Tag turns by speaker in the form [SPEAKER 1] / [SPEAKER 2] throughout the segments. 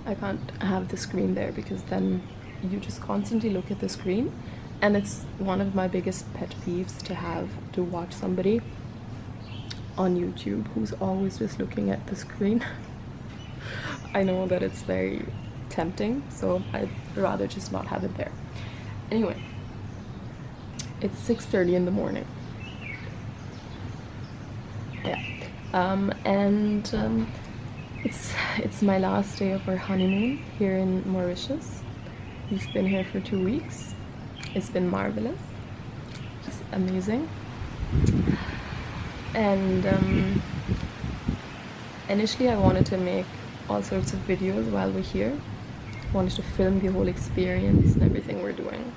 [SPEAKER 1] I can't have the screen there because then you just constantly look at the screen, and it's one of my biggest pet peeves to watch somebody on YouTube who's always just looking at the screen. I know that it's very tempting, so I'd rather just not have it there. Anyway, it's 6:30 in the morning. Yeah, it's my last day of our honeymoon here in Mauritius. We've been here for 2 weeks. It's been marvelous, just amazing. And initially I wanted to make all sorts of videos while we're here. I wanted to film the whole experience and everything we're doing.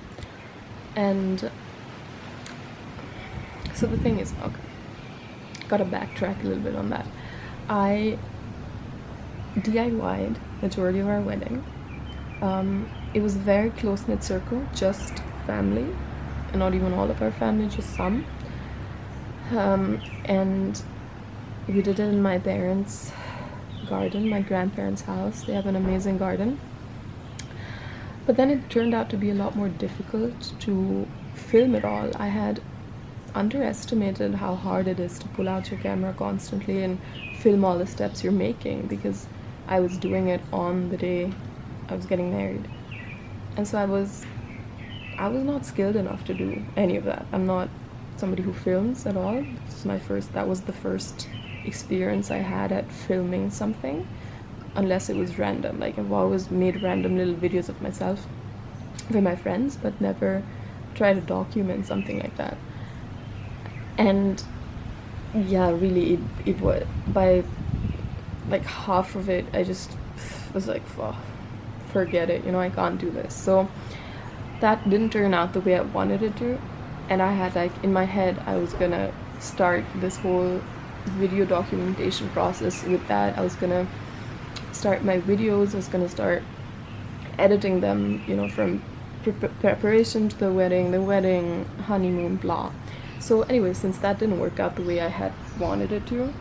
[SPEAKER 1] And so the thing is, okay, gotta backtrack a little bit on that. I DIY'd majority of our wedding. It was a very close-knit circle, just family, and not even all of our family, just some. And we did it in my parents' garden, my grandparents' house. They have an amazing garden. But then it turned out to be a lot more difficult to film it all. I had underestimated how hard it is to pull out your camera constantly and film all the steps you're making, because I was doing it on the day I was getting married. And so I was not skilled enough to do any of that. I'm not somebody who films at all. That was the first experience I had at filming something, unless it was random. Like, I've always made random little videos of myself with my friends, but never tried to document something like that. And yeah, really, it was, by like half of it, I just was like, oh, forget it, I can't do this. So that didn't turn out the way I wanted it to, and I had, like, in my head, I was gonna start this whole video documentation process with that. I was gonna start my videos, I was gonna start editing them, from preparation to the wedding, honeymoon, blah. So anyway, since that didn't work out the way I had wanted it to,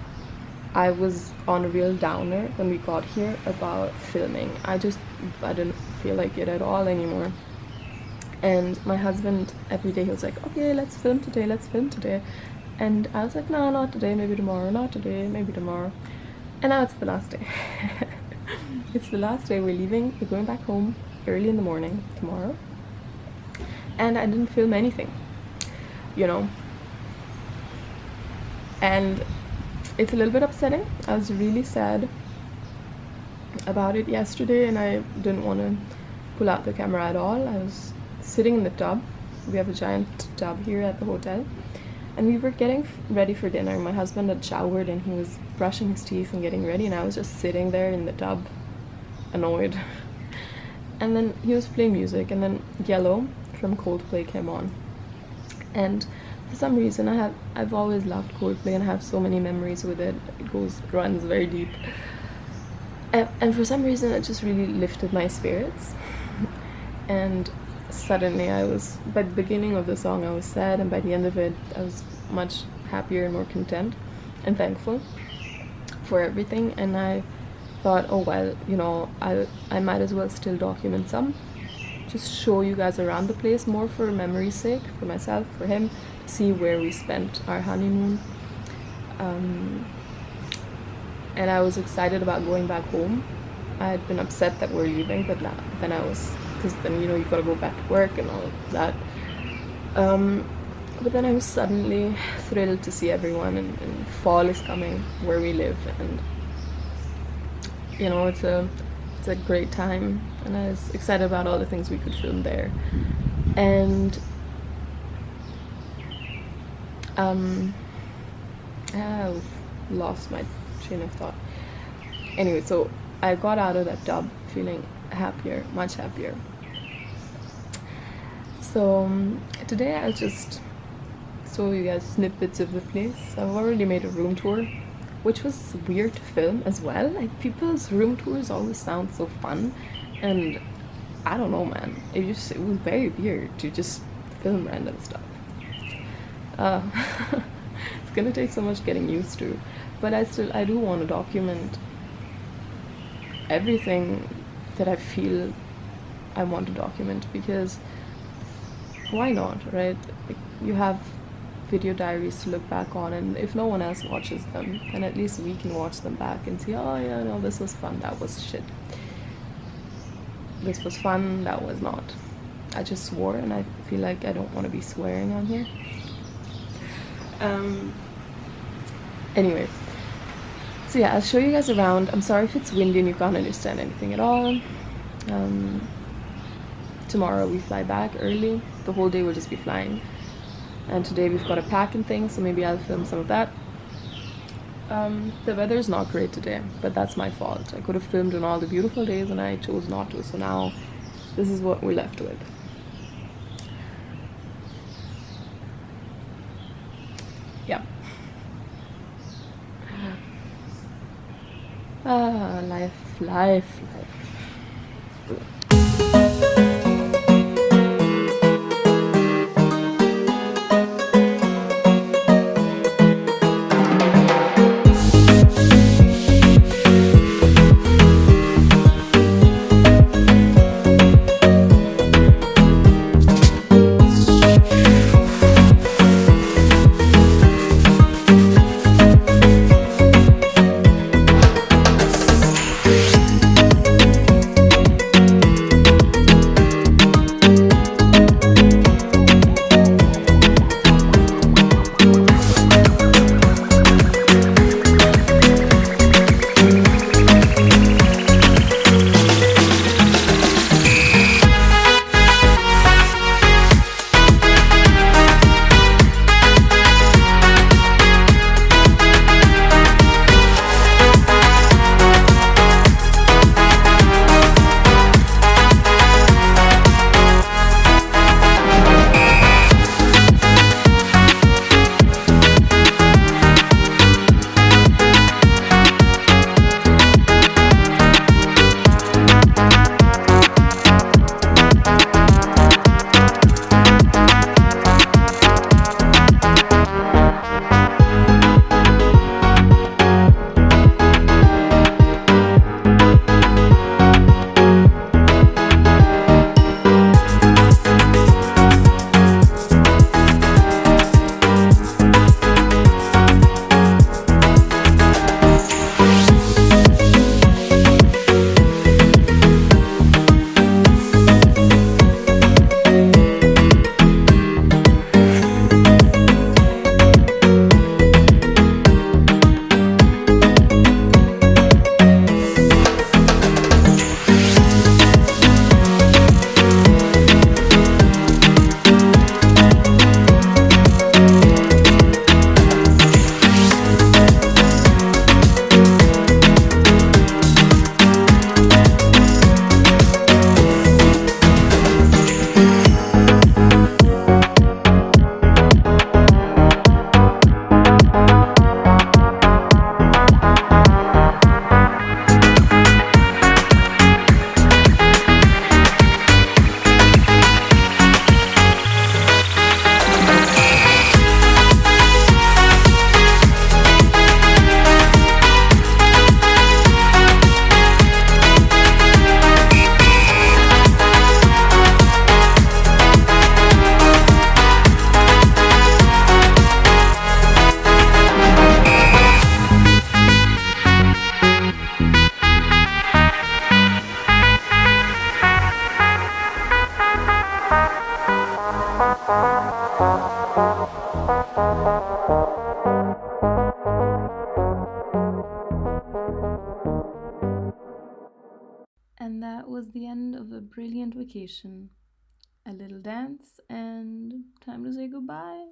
[SPEAKER 1] I was on a real downer when we got here about filming. I didn't feel like it at all anymore. And my husband, every day, he was like, okay, let's film today. And I was like, no, not today, maybe tomorrow, not today, maybe tomorrow. And now it's the last day. It's the last day, we're leaving, we're going back home early in the morning tomorrow. And I didn't film anything, And it's a little bit upsetting. I was really sad about it yesterday, and I didn't want to pull out the camera at all. I was sitting in the tub. We have a giant tub here at the hotel, and we were getting ready for dinner. My husband had showered and he was brushing his teeth and getting ready, and I was just sitting there in the tub, annoyed. And then he was playing music, and then Yellow from Coldplay came on, and for some reason I've always loved Coldplay and I have so many memories with it. It runs very deep, and for some reason it just really lifted my spirits. And suddenly by the beginning of the song I was sad, and by the end of it I was much happier and more content and thankful for everything. And I thought, oh well, I might as well still document some, just show you guys around the place, more for memory's sake, for myself, for him, see where we spent our honeymoon. And I was excited about going back home. I had been upset that we're leaving, but then I was, because then you gotta go back to work and all of that. But then I was suddenly thrilled to see everyone, and fall is coming where we live, and it's a great time, and I was excited about all the things we could film there. And I've lost my train of thought. Anyway, so I got out of that tub feeling happier, much happier. So today I'll just show you guys snippets of the place. I've already made a room tour, which was weird to film as well. Like, people's room tours always sound so fun, and I don't know, man, it was very weird to just film random stuff. Uh, it's gonna take so much getting used to, but I do want to document everything that I feel I want to document, because why not, right? Like, you have video diaries to look back on, and if no one else watches them, then at least we can watch them back and see, oh yeah, no, this was fun, that was shit. This was fun, that was not. I just swore, and I feel like I don't want to be swearing on here. Um, anyway, so yeah, I'll show you guys around. I'm sorry if it's windy and you can't understand anything at all. Um, Tomorrow we fly back early. The whole day we'll just be flying. And today we've got to pack and things, so maybe I'll film some of that. The weather is not great today, but that's my fault. I could have filmed on all the beautiful days and I chose not to, so now this is what we're left with. Yeah. Life, life, life. And that was the end of a brilliant vacation. A little dance and time to say goodbye.